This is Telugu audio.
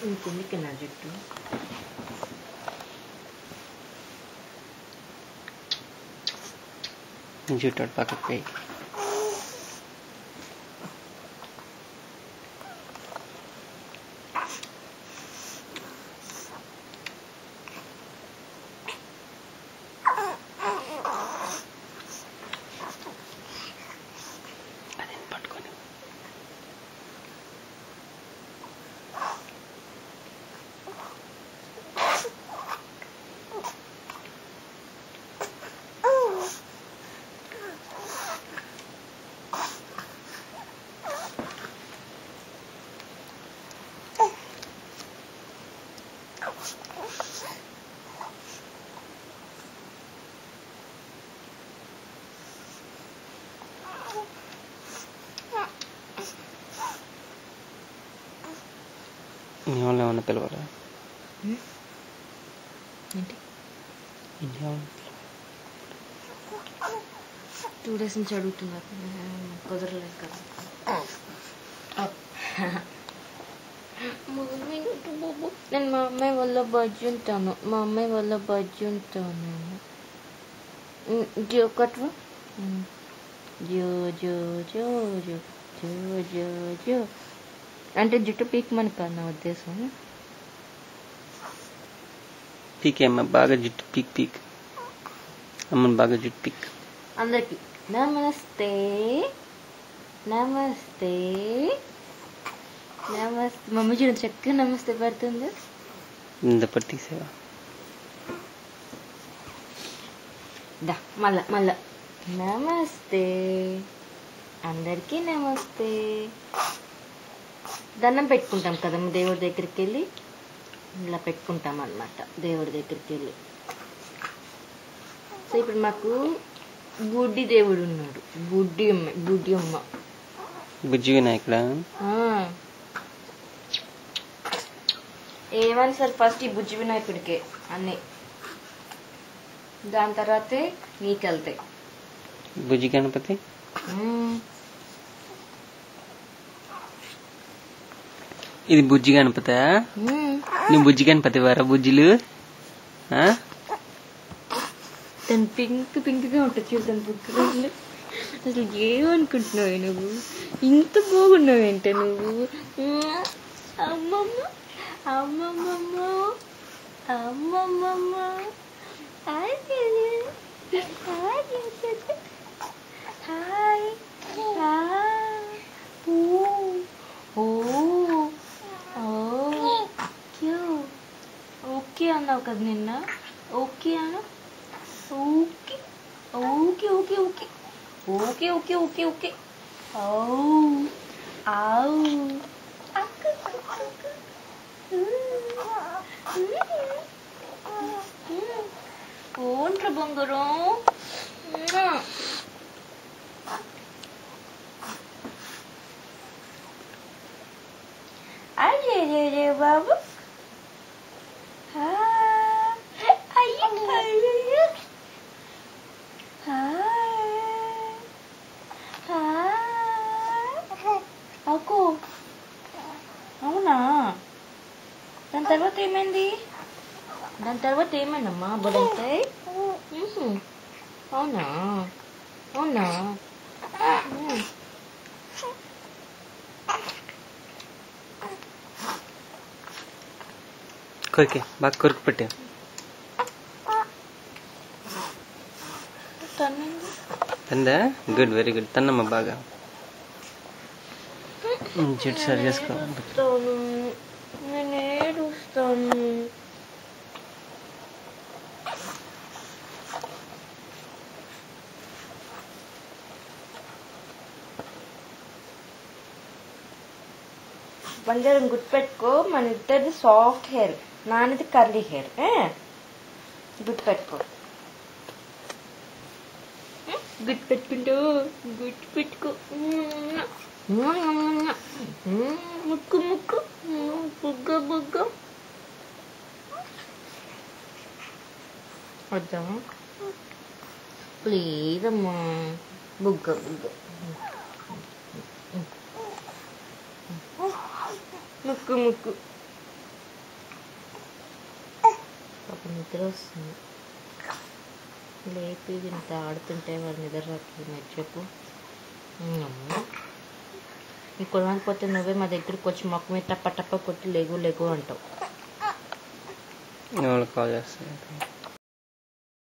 ఇంకెందుకు నా జుట్టు జుట్టు పక్కకు పోయి నీ వాళ్ళు ఏమన్నా పిలవరా? ఏంటి 2 days నుంచి అడుగుతున్నారు, కుదరలేదు కదా. నేను మా అమ్మాయి వల్ల బజ్జి ఉంటాను, జో కట్వా జో జో జో జో జో జో జో అంటే జుట్టు పీక్మని కాదు నా ఉద్దేశం. పీకేమ్మా బాగా జుట్టు పీక్ అమ్మని బాగా జుట్టు పీక్. అందరికి నమస్తే నమస్తే నమస్తే. మమ్మీ చూడండి చక్కగా నమస్తే పడుతుంది. ఇంత పట్టిసేవా దా మళ్ళా మళ్ళా నమస్తే అందరికీ నమస్తే. దండం పెట్టుకుంటాం కదా దేవుడి దగ్గరికి వెళ్ళి, ఇలా పెట్టుకుంటాం అన్నమాట దేవుడి దగ్గరికి వెళ్ళి. సో ఇప్పుడు మాకు గుడ్డి దేవుడు ఉన్నాడు, గుడ్డి అమ్మ బుజ్జి వినాయకుడా. ఏమని సార్ ఫస్ట్ ఈ బుజ్జి వినాయకుడికే అన్నీ, దాని తర్వాతే నీకెళ్తాయి బుజ్జి గణపతి. ఇది బుజ్జి గణపతి. నువ్వు బుజ్జి గణపతి వారా? బుజ్జిలు తను పింక్గా ఉంటుంది చూడు, తను బుక్గా. అసలు ఏమనుకుంటున్నావు నువ్వు? ఇంత బాగున్నావు ఏంటే నువ్వు? అమ్మమ్మ అమ్మమ్మమ్మ అమ్మమ్మమ్మ హాయ్ హాయ్ ఓకే అన్నావు కదా నిన్న. ఓకే అన్న. Okay okay okay okay okay okay okay okay ఓంట్ర బంగారం. అయ్యే బాబు అకు. అవునా? దాని తర్వాత ఏమైంది? ఏమైందమ్మా బొడంతాయి? అవునా అవునా? కొరికే బాగా కొరికి పెట్టా. తందా గుడ్, వెరీ గుడ్. తన్నమ్మ బాగా జుట్టు సరి చేసుకో. నేను ఏడుస్తాను. బంగారం గుర్తుపెట్టుకో, మన ఇద్దరిది సాఫ్ట్ హెయిర్, నాన్నది కర్లీ హెయిర్. గుర్తుపెట్టుకో. గుర్తుపెట్టుకో. ముక్కు బుగ్గ వద్దా ప్లీజ్ అమ్మా. బుగ్గ ముక్కు నిద్ర వస్తుంది. లేపి ఇంత ఆడుతుంటే వాడు నిద్ర రాట్లేదు చెప్పు. నీ కొడవని పోతే నువ్వే మా దగ్గరికి వచ్చి మొక్క మీద టప్ప టప్ప కొట్టి లేగు లేగు అంటావు. కాల్ చేస్తాను.